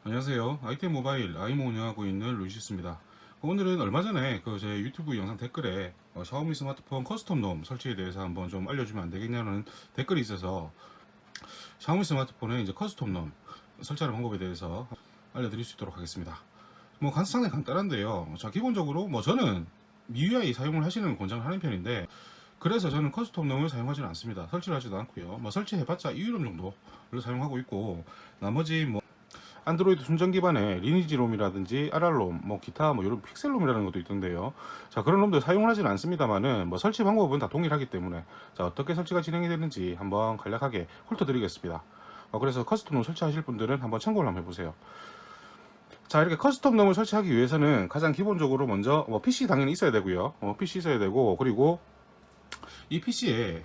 안녕하세요. 아이템 모바일 아이모 운영하고 있는 루이시스입니다. 오늘은 얼마 전에 제 유튜브 영상 댓글에 샤오미 스마트폰 커스텀 롬 설치에 대해서 한번 좀 알려주면 안 되겠냐는 댓글이 있어서 샤오미 스마트폰에 이제 커스텀 롬 설치하는 방법에 대해서 알려드릴 수 있도록 하겠습니다. 상당히 간단한데요. 자, 기본적으로 저는 MIUI 사용을 하시는 권장을 하는 편인데, 그래서 저는 커스텀 롬을 사용하지는 않습니다. 설치를 하지도 않고요. 설치해봤자 2름 정도를 사용하고 있고, 나머지 안드로이드 순정 기반의 리니지 롬이라든지 RR롬, 기타 이런 픽셀 롬이라는 것도 있던데요. 자, 그런 롬들 사용을 하지는 않습니다만은 설치 방법은 다 동일하기 때문에, 자, 어떻게 설치가 진행이 되는지 한번 간략하게 훑어드리겠습니다. 그래서 커스텀 롬 설치하실 분들은 한번 참고를 한번 해보세요. 자, 이렇게 커스텀 롬을 설치하기 위해서는 가장 기본적으로 먼저 PC 당연히 있어야 되고요. PC 있어야 되고, 그리고 이 PC에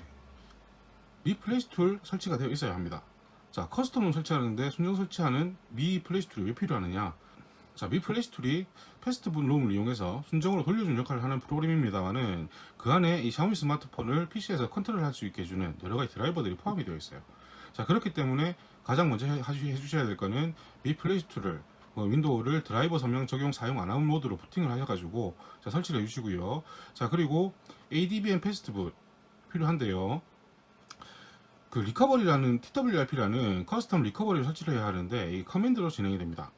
미 플레이스 툴 설치가 되어 있어야 합니다. 자, 커스텀을 설치하는데 순정 설치하는 미 플레이스 툴이 왜 필요하느냐? 자, 미 플레이스 툴이 패스트북 롬을 이용해서 순정으로 돌려주는 역할을 하는 프로그램입니다만은, 그 안에 이 샤오미 스마트폰을 PC에서 컨트롤할 수 있게 해주는 여러가지 드라이버들이 포함이 되어 있어요. 자, 그렇기 때문에 가장 먼저 해주셔야 될 거는 미 플레이스 툴을 윈도우를 드라이버 설명 적용 사용 안 하는 모드로 부팅을 하셔가지고 설치를 해주시고요. 자, 그리고 ADBM 패스트북 필요한데요. 그 리커버리라는 TWRP라는 커스텀 리커버리를 설치를 해야 하는데, 이 커맨드로 진행이 됩니다.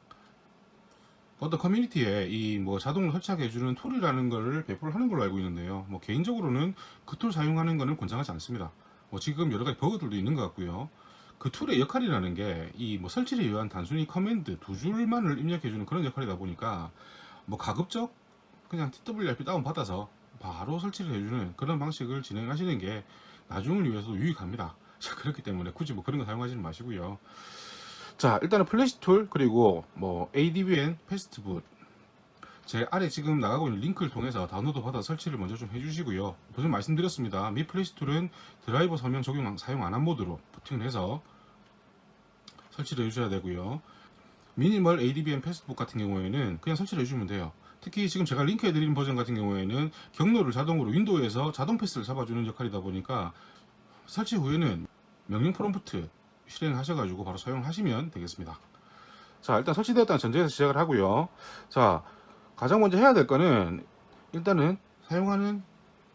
어떤 커뮤니티에 이 자동으로 설치하게 해주는 툴이라는 것을 배포를 하는 걸로 알고 있는데요. 개인적으로는 그 툴 사용하는 것은 권장하지 않습니다. 지금 여러 가지 버그들도 있는 것 같고요. 그 툴의 역할이라는 게 이 설치를 위한 단순히 커맨드 두 줄만을 입력해주는 그런 역할이다 보니까 가급적 그냥 TWRP 다운 받아서 바로 설치를 해주는 그런 방식을 진행하시는 게 나중을 위해서도 유익합니다. 자, 그렇기 때문에 굳이 그런 거 사용하지는 마시고요. 자, 일단은 플래시 툴, 그리고 ADBN 패스트붓, 제 아래 지금 나가고 있는 링크를 통해서 다운로드 받아 설치를 먼저 좀 해주시고요. 도전 말씀드렸습니다. 미 플래시 툴은 드라이버 설명 적용 사용 안 한 모드로 부팅을 해서 설치를 해주셔야 되고요. 미니멀 ADBN 패스트북 같은 경우에는 그냥 설치를 해주면 돼요. 특히 지금 제가 링크해드린 버전 같은 경우에는 경로를 자동으로 윈도우에서 자동 패스를 잡아주는 역할이다 보니까 설치 후에는 명령 프롬프트 실행하셔가지고 바로 사용하시면 되겠습니다. 자, 일단 설치되었다는 전제에서 시작을 하고요. 자, 가장 먼저 해야 될 거는 일단은 사용하는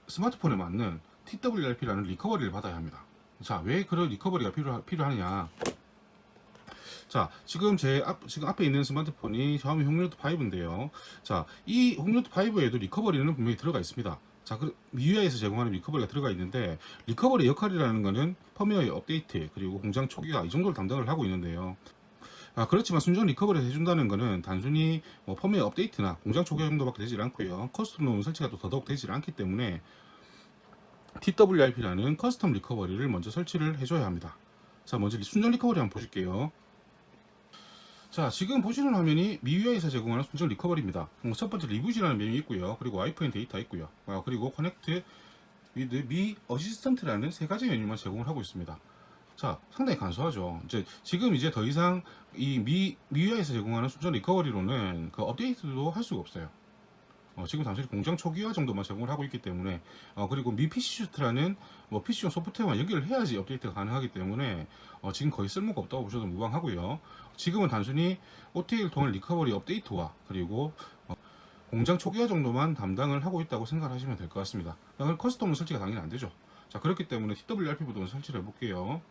스마트폰에 맞는 TWRP라는 리커버리를 받아야 합니다. 자, 왜 그런 리커버리가 필요하느냐? 자, 지금 지금 앞에 있는 스마트폰이 샤오미 홈노트 5인데요. 자, 이 홈노트 5에도 리커버리는 분명히 들어가 있습니다. 자, MIUI에서 제공하는 리커버리가 들어가 있는데, 리커버리 역할이라는 것은 펌웨어의 업데이트, 그리고 공장 초기화 이 정도를 담당을 하고 있는데요. 그렇지만 순정 리커버리 해준다는 것은 단순히 펌웨어 업데이트나 공장 초기화 정도밖에 되질 않고요. 커스텀 롬 설치가 또 더더욱 되질 않기 때문에 TWRP라는 커스텀 리커버리를 먼저 설치를 해줘야 합니다. 자, 먼저 순정 리커버리 한번 보실게요. 자, 지금 보시는 화면이 MIUI에서 제공하는 순정 리커버리입니다. 첫 번째 리부시라는 메뉴 있고요. 그리고 와이프 앤 데이터 있고요. 그리고 커넥트 위드 미 어시스턴트라는 세 가지 메뉴만 제공을 하고 있습니다. 자, 상당히 간소하죠. 지금 더 이상 이 MIUI에서 제공하는 순정 리커버리로는 그 업데이트도 할 수가 없어요. 지금 단순히 공장 초기화 정도만 제공을 하고 있기 때문에, 그리고 미 PC 슈트라는 PC용 소프트웨어만 연결을 해야지 업데이트가 가능하기 때문에 지금 거의 쓸모가 없다고 보셔도 무방하고요. 지금은 단순히 OTA를 통한 리커버리 업데이트와 그리고 공장 초기화 정도만 담당을 하고 있다고 생각하시면 될 것 같습니다. 커스텀은 설치가 당연히 안 되죠. 자, 그렇기 때문에 TWRP 부분 설치를 해볼게요.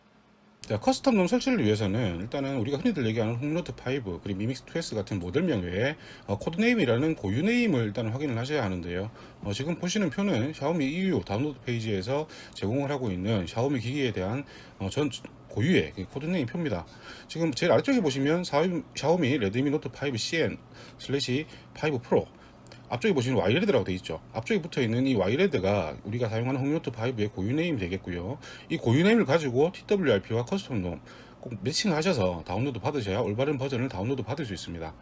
자, 커스텀 롬 설치를 위해서는 일단은 우리가 흔히들 얘기하는 홈노트 5 그리고 미믹스 2S 같은 모델명 외에 코드네임이라는 고유 네임을 일단 확인을 하셔야 하는데요. 지금 보시는 표는 샤오미 EU 다운로드 페이지에서 제공을 하고 있는 샤오미 기기에 대한 전 고유의 코드네임 표입니다. 지금 제일 아래쪽에 보시면 샤오미 레드미 노트 5 CN 슬래시 5 프로, 앞쪽에 보시면 와이레드라고 되어 있죠. 앞쪽에 붙어 있는 이 와이레드가 우리가 사용하는 홈노트 5의 고유 네임이 되겠고요. 이 고유 네임을 가지고 TWRP와 커스텀 롬 꼭 매칭하셔서 다운로드 받으셔야 올바른 버전을 다운로드 받을 수 있습니다.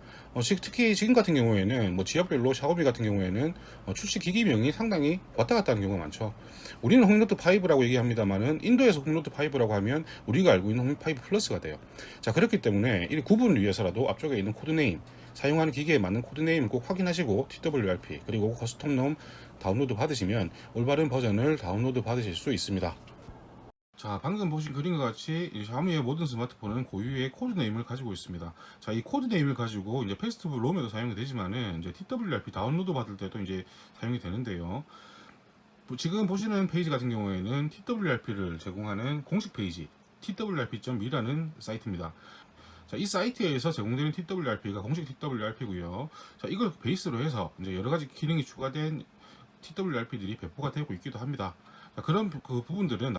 특히 지금 같은 경우에는 지역별로 샤오미 같은 경우에는 출시 기기명이 상당히 왔다 갔다 하는 경우가 많죠. 우리는 홈노트 5라고 얘기합니다만은 인도에서 홈노트 5라고 하면 우리가 알고 있는 홈5 플러스가 돼요. 자, 그렇기 때문에 이 구분을 위해서라도 앞쪽에 있는 코드네임, 사용하는 기기에 맞는 코드네임을 꼭 확인하시고 TWRP 그리고 커스텀 롬 다운로드 받으시면 올바른 버전을 다운로드 받으실 수 있습니다. 자, 방금 보신 그림과 같이 이 샤오미의 모든 스마트폰은 고유의 코드네임을 가지고 있습니다. 자, 이 코드네임을 가지고 이제 페스티벌 롬에도 사용이 되지만은 이제 TWRP 다운로드 받을 때도 이제 사용이 되는데요. 지금 보시는 페이지 같은 경우에는 TWRP를 제공하는 공식 페이지 twrp.me라는 사이트입니다. 자, 이 사이트에서 제공되는 TWRP가 공식 TWRP고요. 자, 이걸 베이스로 해서 이제 여러 가지 기능이 추가된 TWRP들이 배포가 되고 있기도 합니다. 자, 그런 그 부분들은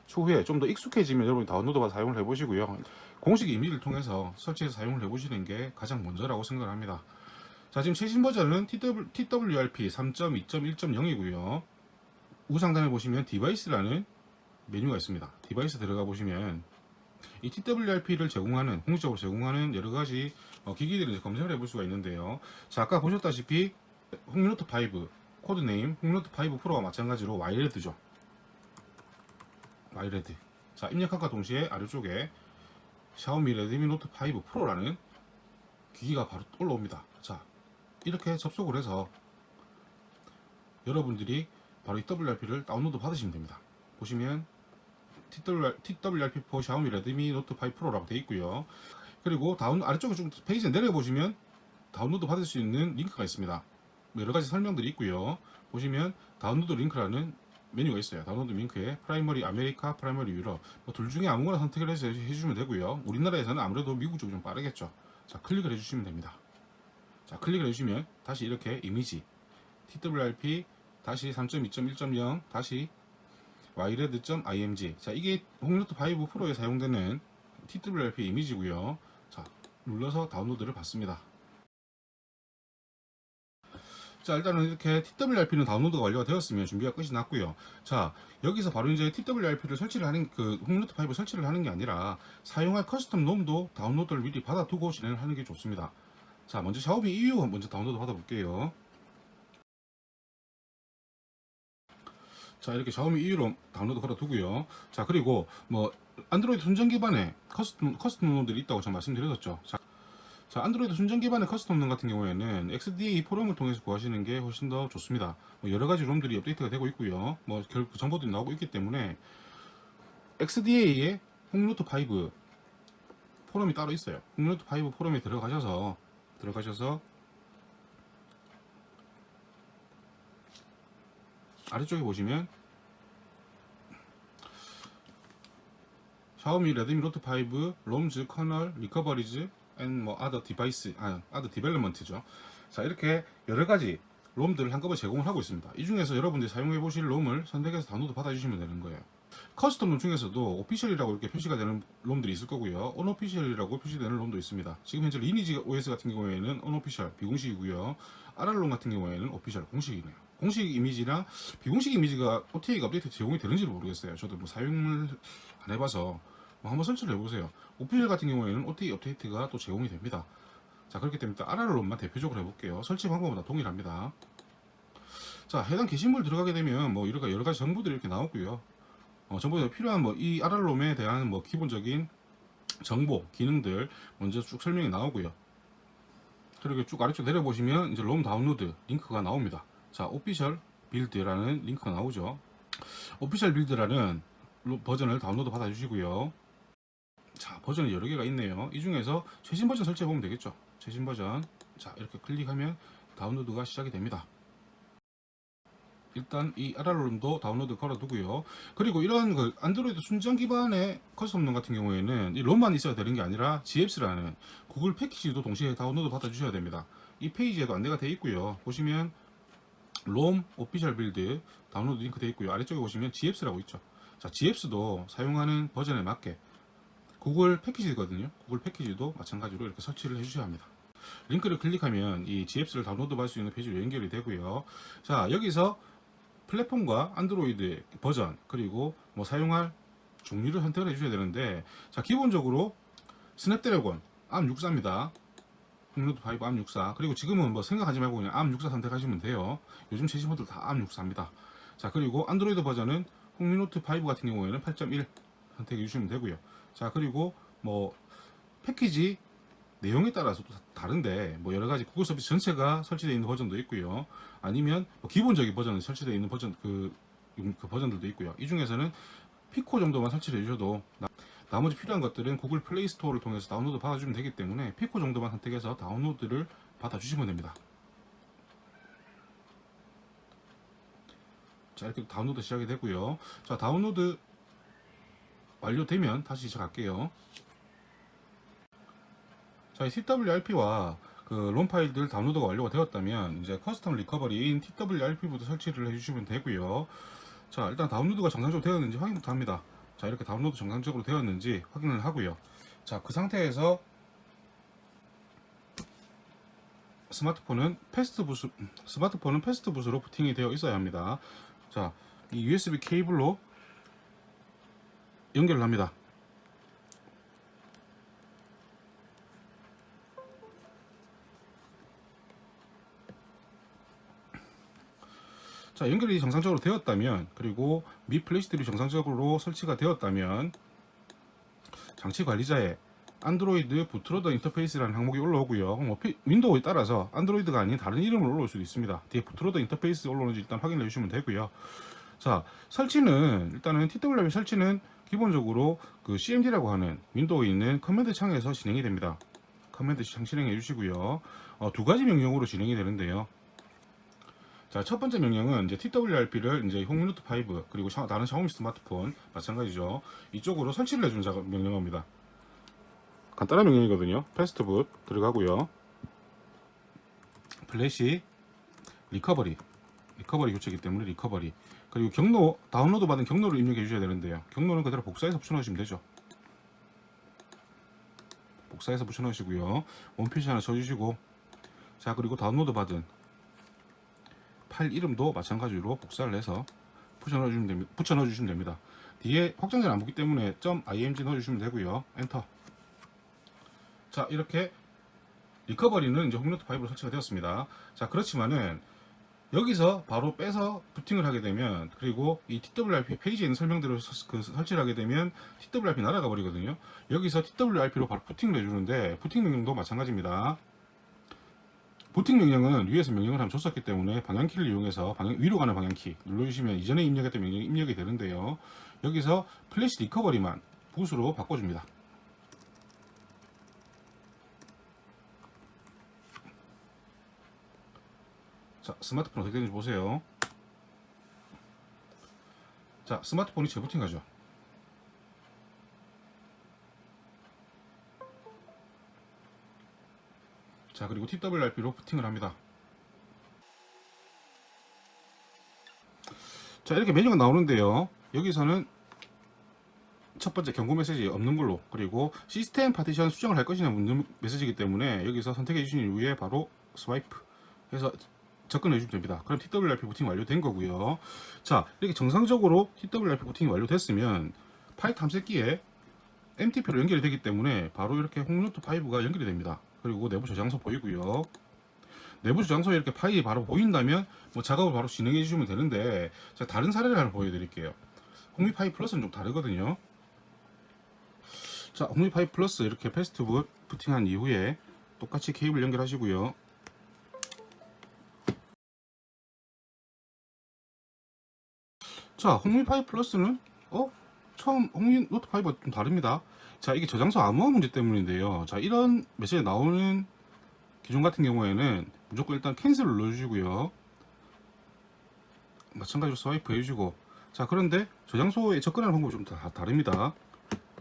추후에 좀 더 익숙해지면 여러분이 다운로드 받아 사용을 해보시고요. 공식 이미지를 통해서 설치해서 사용을 해보시는 게 가장 먼저라고 생각을 합니다. 자, 지금 최신 버전은 TWRP 3.2.1.0이고요. 우상단에 보시면 디바이스라는 메뉴가 있습니다. 디바이스 들어가 보시면 이 TWRP를 제공하는, 공식적으로 제공하는 여러가지 기기들을 이제 검색을 해볼 수가 있는데요. 자, 아까 보셨다시피 홍미노트 5 코드네임 홍미노트 5 프로와 마찬가지로 와이레드죠. 와이레드. 자, 입력함과 동시에 아래쪽에 샤오미 레드미 노트 5 프로라는 기기가 바로 올라옵니다. 자, 이렇게 접속을 해서 여러분들이 바로 이 WRP를 다운로드 받으시면 됩니다. 보시면 TWRP4 샤오미 레드미 노트 5 프로라고 되어 있고요. 그리고 아래쪽에 좀 페이지에 내려보시면 다운로드 받을 수 있는 링크가 있습니다. 여러가지 설명들이 있고요. 보시면 다운로드 링크라는 메뉴가 있어요. 다운로드 링크에 프라이머리 아메리카, 프라이머리 유럽 둘 중에 아무거나 선택을 해서 해주시면 되고요. 우리나라에서는 아무래도 미국 쪽이 좀 빠르겠죠. 자, 클릭을 해주시면 됩니다. 자, 클릭을 해주시면 다시 이렇게 이미지 TWRP 다시 3.2.1.0 다시 wired.img. 자, 이게 홍미노트 5 프로에 사용되는 TWRP 이미지고요. 자, 눌러서 다운로드를 받습니다. 자, 일단은 이렇게 TWRP는 다운로드가 완료가 되었으면 준비가 끝이 났고요. 자, 여기서 바로 이제 TWRP를 설치를 하는 홍미노트 5 설치를 하는 게 아니라 사용할 커스텀 롬도 다운로드를 미리 받아두고 진행을 하는 게 좋습니다. 자, 먼저 샤오미 EU 먼저 다운로드 받아볼게요. 자, 이렇게 샤오미 EU로 다운로드 걸어두고요. 자, 그리고 뭐 안드로이드 순정 기반의 커스텀 롬들이 있다고 제가 말씀드렸었죠. 자, 안드로이드 순정 기반의 커스텀 롬 같은 경우에는 XDA 포럼을 통해서 구하시는 게 훨씬 더 좋습니다. 뭐 여러 가지 롬들이 업데이트가 되고 있고요. 뭐 결국 정보들이 나오고 있기 때문에 XDA의 홍미노트 5 포럼이 따로 있어요. 홍미노트 5 포럼에 들어가셔서 아래쪽에 보시면 샤오미 레드미 노트 5 롬즈 커널 리커버리즈 앤 뭐 아더 디바이스 아더 디벨롭먼트죠. 자, 이렇게 여러 가지 롬들을 한꺼번에 제공을 하고 있습니다. 이 중에서 여러분들이 사용해 보실 롬을 선택해서 다운로드 받아주시면 되는 거예요. 커스텀 롬 중에서도 오피셜이라고 이렇게 표시가 되는 롬들이 있을 거고요. 언오피셜이라고 표시되는 롬도 있습니다. 지금 현재 리니지 OS 같은 경우에는 언오피셜 비공식이고요. RR롬 같은 경우에는 오피셜 공식이네요. 공식 이미지랑 비공식 이미지가 OTA가 업데이트 제공이 되는지를 모르겠어요. 저도 뭐 사용을 안 해봐서 뭐 한번 설치를 해보세요. 오피셜 같은 경우에는 OTA 업데이트가 또 제공이 됩니다. 자, 그렇기 때문에 RR롬만 대표적으로 해볼게요. 설치 방법은 다 동일합니다. 자, 해당 게시물 들어가게 되면 뭐 여러 가지 정보들이 이렇게 나오고요. 정보에 필요한 뭐 이 RR롬에 대한 뭐 기본적인 정보, 기능들 먼저 쭉 설명이 나오고요. 그리고 쭉 아래쪽 내려보시면 이제 롬 다운로드 링크가 나옵니다. 자, 오피셜 빌드라는 링크가 나오죠. 오피셜 빌드라는 버전을 다운로드 받아주시고요. 자, 버전이 여러 개가 있네요. 이 중에서 최신 버전 설치해 보면 되겠죠. 최신 버전. 자, 이렇게 클릭하면 다운로드가 시작이 됩니다. 일단 이 RR롬도 다운로드 걸어두고요. 그리고 이런 그 안드로이드 순정 기반의 커스텀 롬 같은 경우에는 이 롬만 있어야 되는 게 아니라 GAps라는 구글 패키지도 동시에 다운로드 받아 주셔야 됩니다. 이 페이지에도 안내가 되어 있고요. 보시면 롬 오피셜 빌드 다운로드 링크 되어 있고요. 아래쪽에 보시면 GAps라고 있죠. 자, GAps도 사용하는 버전에 맞게 구글 패키지거든요. 구글 패키지도 마찬가지로 이렇게 설치를 해주셔야 합니다. 링크를 클릭하면 이 GAps를 다운로드 받을 수 있는 페이지로 연결이 되고요. 자, 여기서 플랫폼과 안드로이드 버전 그리고 뭐 사용할 종류를 선택을 해주셔야 되는데, 자, 기본적으로 스냅드래곤 ARM64입니다. 홍미노트 5 ARM64. 그리고 지금은 뭐 생각하지 말고 그냥 ARM64 선택하시면 돼요. 요즘 최신 모델 다 ARM64입니다. 자, 그리고 안드로이드 버전은 홍미노트 5 같은 경우에는 8.1 선택해 주시면 되고요. 자, 그리고 뭐 패키지 내용에 따라서 또 다른데 뭐 여러가지 구글 서비스 전체가 설치되어 있는 버전도 있고요. 아니면 뭐 기본적인 버전이 설치되어 있는 버전 그 버전들도 있고요. 이 중에서는 피코 정도만 설치를 해주셔도 나머지 필요한 것들은 구글 플레이 스토어를 통해서 다운로드 받아주면 되기 때문에 피코 정도만 선택해서 다운로드를 받아주시면 됩니다. 자, 이렇게 다운로드 시작이 되고요. 자, 다운로드 완료되면 다시 시작할게요. 자, 이 TWRP와 그 롬 파일들 다운로드가 완료가 되었다면 이제 커스텀 리커버리인 TWRP부터 설치를 해주시면 되고요. 자, 일단 다운로드가 정상적으로 되었는지 확인부터 합니다. 자, 이렇게 다운로드 정상적으로 되었는지 확인을 하고요. 자, 그 상태에서 스마트폰은 패스트 붓으로 부팅이 되어 있어야 합니다. 자, 이 USB 케이블로 연결을 합니다. 자, 연결이 정상적으로 되었다면, 그리고 미 플래시들이 정상적으로 설치가 되었다면 장치 관리자에 안드로이드 부트로더 인터페이스라는 항목이 올라오고요. 윈도우에 따라서 안드로이드가 아닌 다른 이름을 올라올 수도 있습니다. 뒤에 부트로더 인터페이스 올라오는지 일단 확인해 주시면 되고요. 자, 설치는 일단은 TWRP 설치는 기본적으로 그 CMD라고 하는 윈도우에 있는 커맨드 창에서 진행이 됩니다. 커맨드 창 실행해 주시고요. 두 가지 명령으로 진행이 되는데요. 자, 첫 번째 명령은 이제 TWRP를 이제 홍미노트 5 그리고 다른 샤오미 스마트폰 마찬가지죠. 이쪽으로 설치를 해주는 작업 명령어입니다. 간단한 명령이거든요. 패스트붓 들어가고요. 플래시 리커버리 교체이기 때문에 리커버리, 그리고 경로 다운로드 받은 경로를 입력해 주셔야 되는데요. 경로는 그대로 복사해서 붙여 넣으시면 되죠. 복사해서 붙여 넣으시고요. 원피시 하나 쳐주시고, 자, 그리고 다운로드 받은 파일 이름도 마찬가지로 복사를 해서 붙여 넣어주시면 됩니다. 뒤에 확장자는 안 붙기 때문에 .img 넣어주시면 되고요. 엔터. 자, 이렇게 리커버리는 이제 홍미노트 5로 설치가 되었습니다. 자, 그렇지만은 여기서 바로 빼서 부팅을 하게 되면, 그리고 이 TWRP 페이지에 있는 설명대로 설치를 하게 되면 TWRP 날아가 버리거든요. 여기서 TWRP로 바로 부팅을 해주는데, 부팅 명령도 마찬가지입니다. 부팅 명령은 위에서 명령을 한번 줬었기 때문에 방향키를 이용해서 위로 가는 방향키 눌러주시면 이전에 입력했던 명령이 입력이 되는데요. 여기서 플래시 리커버리만 붓으로 바꿔줍니다. 자, 스마트폰 어떻게 되는지 보세요. 자, 스마트폰이 재부팅하죠. 자, 그리고 TWRP로 부팅을 합니다. 자, 이렇게 메뉴가 나오는데요. 여기서는 첫 번째 경고 메시지 없는 걸로, 그리고 시스템 파티션 수정을 할 것이냐 묻는 메시지이기 때문에 여기서 선택해 주신 이후에 바로 스와이프 해서 접근해 주시면 됩니다. 그럼 TWRP 부팅 완료된 거고요. 자, 이렇게 정상적으로 TWRP 부팅이 완료됐으면 파일 탐색기에 MTP로 연결이 되기 때문에 바로 이렇게 홍미노트 5가 연결이 됩니다. 그리고 내부 저장소 보이고요. 내부 저장소에 이렇게 파일이 바로 보인다면 뭐 작업을 바로 진행해 주시면 되는데, 제가 다른 사례를 하나 보여드릴게요. 홍미 5 플러스는 좀 다르거든요. 자, 홍미 5 플러스 이렇게 패스트붓 부팅한 이후에 똑같이 케이블 연결하시고요. 자, 홍미 5 플러스는 처음 홍미 노트 5가 좀 다릅니다. 자, 이게 저장소 암호화 문제 때문인데요. 자, 이런 메시지 나오는 기종 같은 경우에는 무조건 일단 캔슬을 눌러주시고요. 마찬가지로 스와이프 해주시고, 자, 그런데 저장소에 접근하는 방법이 좀 다릅니다.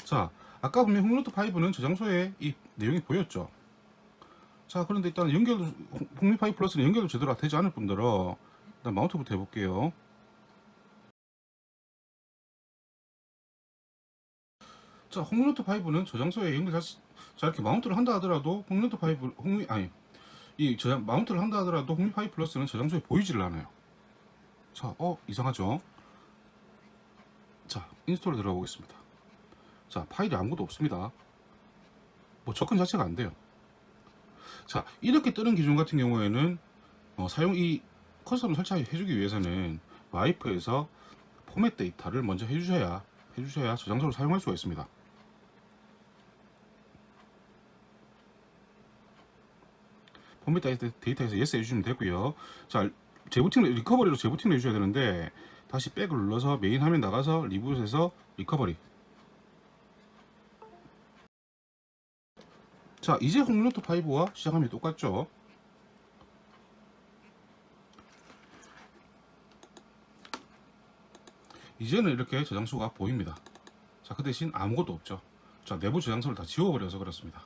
자, 아까 보면 홍미노트 5는 저장소에 이 내용이 보였죠. 자, 그런데 일단 홍미 5 플러스는 연결도 제대로 되지 않을 뿐더러 일단 마운트부터 해볼게요. 자, 홍미노트 5는 저장소에 자, 이렇게 마운트를 한다 하더라도 마운트를 한다 하더라도 홍미 5 플러스는 저장소에 보이지를 않아요. 자, 이상하죠? 자, 인스톨에 들어가 보겠습니다. 자, 파일이 아무것도 없습니다. 뭐 접근 자체가 안 돼요. 자, 이렇게 뜨는 기종 같은 경우에는 이 커스텀 설치해주기 위해서는 와이프에서 포맷 데이터를 먼저 해주셔야 저장소를 사용할 수가 있습니다. 포맷 데이터에서 yes 해주시면 되고요. 자, 재부팅 리커버리로 재부팅을 해주셔야 되는데, 다시 백을 눌러서 메인 화면 나가서 리부트해서 리커버리. 자, 이제 홈노트 5와 시작하면 똑같죠. 이제는 이렇게 저장소가 보입니다. 자, 그 대신 아무것도 없죠. 자, 내부 저장소를 다 지워버려서 그렇습니다.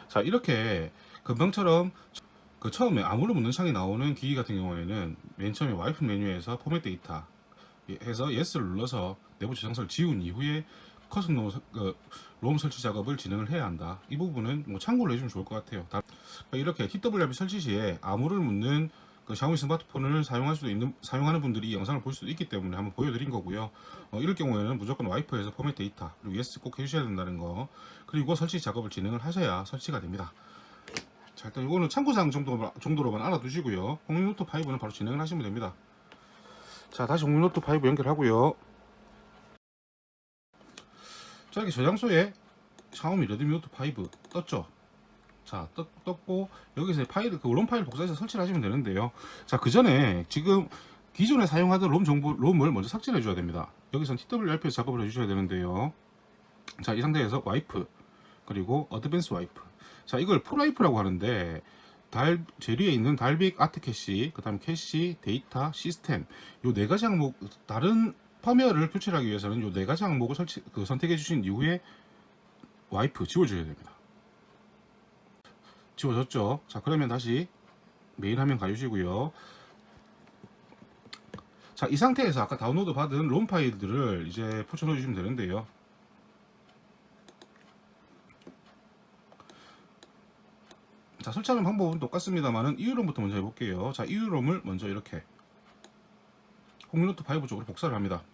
자, 이렇게 금방처럼 그 처음에 아무를 묻는 창이 나오는 기기 같은 경우에는 맨 처음에 와이프 메뉴에서 포맷 데이터 해서 yes를 눌러서 내부 저장소를 지운 이후에 커스텀 롬 설치 작업을 진행을 해야 한다. 이 부분은 뭐 참고를 해주면 좋을 것 같아요. 이렇게 TWRP 설치 시에 아무를 묻는 그 샤오미 스마트폰을 사용하는 분들이 이 영상을 볼 수도 있기 때문에 한번 보여드린 거고요. 이럴 경우에는 무조건 와이프에서 포맷 데이터 그리고 yes 꼭 해주셔야 된다는 거, 그리고 설치 작업을 진행을 하셔야 설치가 됩니다. 자, 일단 이거는 참고사항 정도로만 알아두시고요. 홍익노트 5는 바로 진행을 하시면 됩니다. 자, 다시 홍익노트 5 연결하고요. 자, 이렇게 저장소에 샤오미 레드미 노트 5 떴죠. 자, 떴고 여기서 파일, 롬 파일 복사해서 설치를 하시면 되는데요. 자, 그 전에 지금 기존에 사용하던 롬을 먼저 삭제를 해줘야 됩니다. 여기선 TWRP에서 작업을 해주셔야 되는데요. 자, 이 상태에서 와이프 그리고 어드밴스 와이프. 자, 이걸 풀와이프라고 하는데 제리에 있는 달빅 아트 캐시, 그 다음 캐시, 데이터, 시스템 요 네 가지 항목, 다른 펌웨어를 교체하기 위해서는 요 네 가지 항목을 선택해 주신 이후에 와이프 지워줘야 됩니다. 지워졌죠? 자, 그러면 다시 메인 화면 가주시고요. 자, 이 상태에서 아까 다운로드 받은 롬 파일들을 이제 포쳐 넣어 주시면 되는데요. 자, 설치하는 방법은 똑같습니다만은 EU롬부터 먼저 해볼게요. 자, EU롬을 먼저 이렇게 홍익노트 5 쪽으로 복사를 합니다.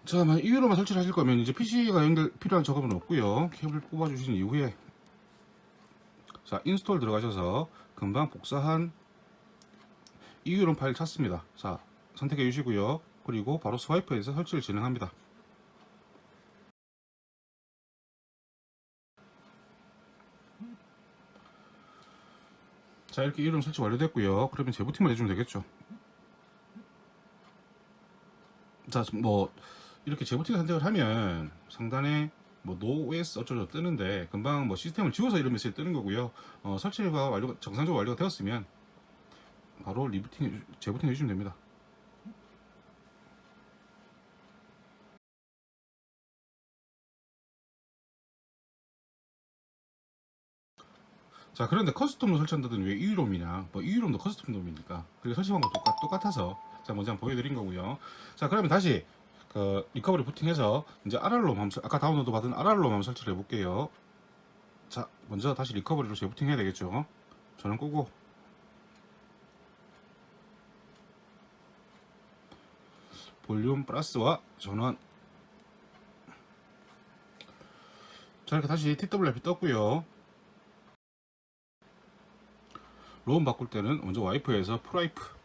자, 만약 EU롬만 설치를 하실 거면 이제 PC가 필요한 작업은 없고요. 케이블 뽑아주신 이후에 자, 인스톨 들어가셔서 금방 복사한 EU롬 파일 찾습니다. 자, 선택해 주시고요. 그리고 바로 스와이프에서 설치를 진행합니다. 자, 이렇게 EU롬 설치 완료됐고요. 그러면 재부팅만 해주면 되겠죠. 자, 뭐 이렇게 재부팅 선택을 하면 상단에 뭐 NoOS 어쩌고 뜨는데, 금방 뭐 시스템을 지워서 이런 메시지 뜨는 거고요. 설치가 정상적으로 완료가 되었으면 바로 재부팅 해주시면 됩니다. 자, 그런데 커스텀로 설치한다더니 왜 EU롬이냐? 뭐 EU롬도 커스텀롬이니까. 그리고 설치 방법 똑같아서 자, 먼저 한번 보여드린 거고요. 자, 그러면 다시 그 리커버리 부팅해서 이제 RR롬 아까 다운로드 받은 RR롬 한번 설치를 해볼게요. 자, 먼저 다시 리커버리로 재부팅 해야 되겠죠. 전원 끄고 볼륨 플러스와 전원. 자, 이렇게 다시 TWRP 떴고요. 롬 바꿀 때는 먼저 와이프에서 풀와이프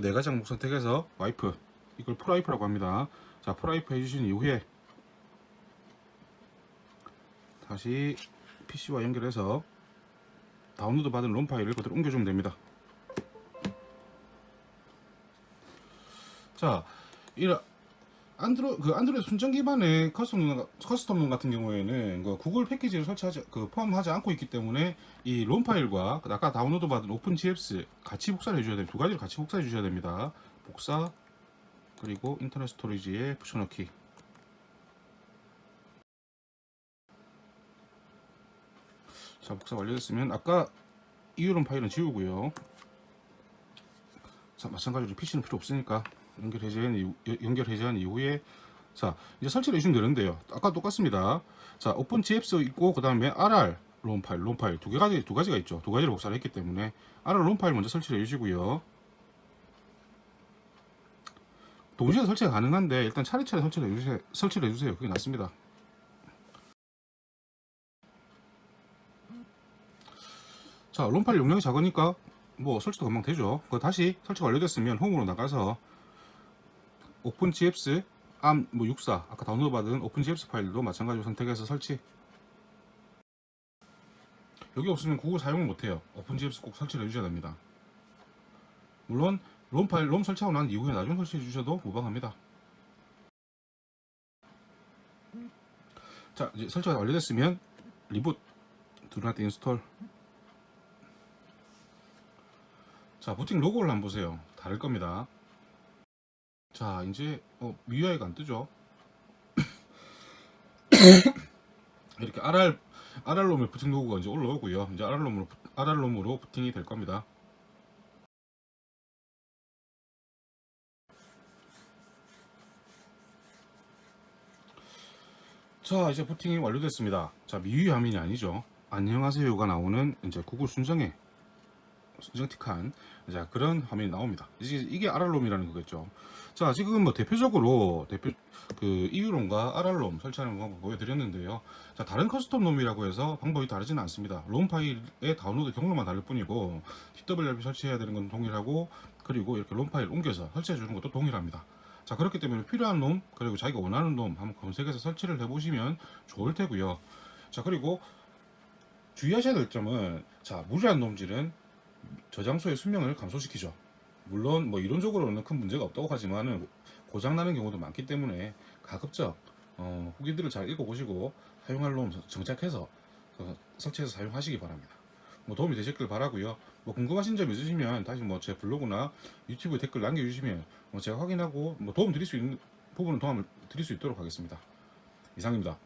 네 가지 항목 선택해서 와이프, 이걸 풀와이프라고 합니다. 자, 풀와이프 해주신 이후에 다시 PC와 연결해서 다운로드 받은 롬 파일을 그대로 옮겨주면 됩니다. 자, 안드로이드 순정 기반의 커스텀 같은 경우에는 그 구글 패키지를 포함하지 않고 있기 때문에 이 롬 파일과 아까 다운로드 받은 오픈GFS 같이 복사를 해줘야 됩니다. 두 가지를 같이 복사해 주셔야 됩니다. 복사 그리고 인터넷 스토리지에 붙여넣기. 자, 복사 완료됐으면 아까 EU롬 파일은 지우고요. 자, 마찬가지로 PC는 필요 없으니까 연결 해제한 이후에 자, 이제 설치를 해주면 되는데요. 아까 똑같습니다. 자, 오픈GFS 있고 그 다음에 RR 롬 파일 두 가지가 있죠. 두 가지를 복사를 했기 때문에 RR 롬 파일 먼저 설치를 해주시고요. 동시에 설치가 가능한데 일단 차례차례 설치를 해주세요. 그게 낫습니다. 자, 롬 파일 용량이 작으니까 뭐 설치도 금방 되죠. 그거 다시 설치가 완료됐으면 홈으로 나가서 오픈GFS ARM64 아까 다운로드 받은 오픈GFS 파일도 마찬가지로 선택해서 설치. 여기 없으면 구글 사용을 못해요. 오픈GS 꼭 설치를 해주셔야 됩니다. 물론 롬 파일 롬 설치하고 난 이후에 나중에 설치해 주셔도 무방합니다. 자, 이제 설치가 완료됐으면 리부트 Do not install. 자, 부팅 로고를 한번 보세요. 다를 겁니다. 자, 이제 MIUI가 안 뜨죠. 이렇게 RR롬의 부팅 로고가 이제 올라오고요. 이제 RR롬으로 부팅이 될 겁니다. 자, 이제 부팅이 완료됐습니다. 자, MIUI 화면이 아니죠. 안녕하세요가 나오는 이제 구글 순정틱한 자, 그런 화면이 나옵니다. 이게 RR롬이라는 거겠죠. 자, 지금 뭐 대표적으로 EU롬과 RR롬 설치하는 방법 보여드렸는데요. 자, 다른 커스텀 롬이라고 해서 방법이 다르지는 않습니다. 롬 파일의 다운로드 경로만 다를 뿐이고 TWRP 설치해야 되는 건 동일하고, 그리고 이렇게 롬 파일 옮겨서 설치해 주는 것도 동일합니다. 자, 그렇기 때문에 필요한 롬, 그리고 자기가 원하는 롬 한번 검색해서 설치를 해 보시면 좋을 테고요. 자, 그리고 주의하셔야 될 점은, 자, 무리한 롬질은 저장소의 수명을 감소시키죠. 물론 뭐 이론적으로는 큰 문제가 없다고 하지만 고장나는 경우도 많기 때문에 가급적 후기들을 잘 읽어보시고 사용할 놈 정착해서 설치해서 사용하시기 바랍니다. 뭐 도움이 되셨길 바라고요. 뭐 궁금하신 점 있으시면 다시 뭐 제 블로그나 유튜브에 댓글 남겨주시면 제가 확인하고 뭐 도움 드릴 수 있는 부분은 도움을 드릴 수 있도록 하겠습니다. 이상입니다.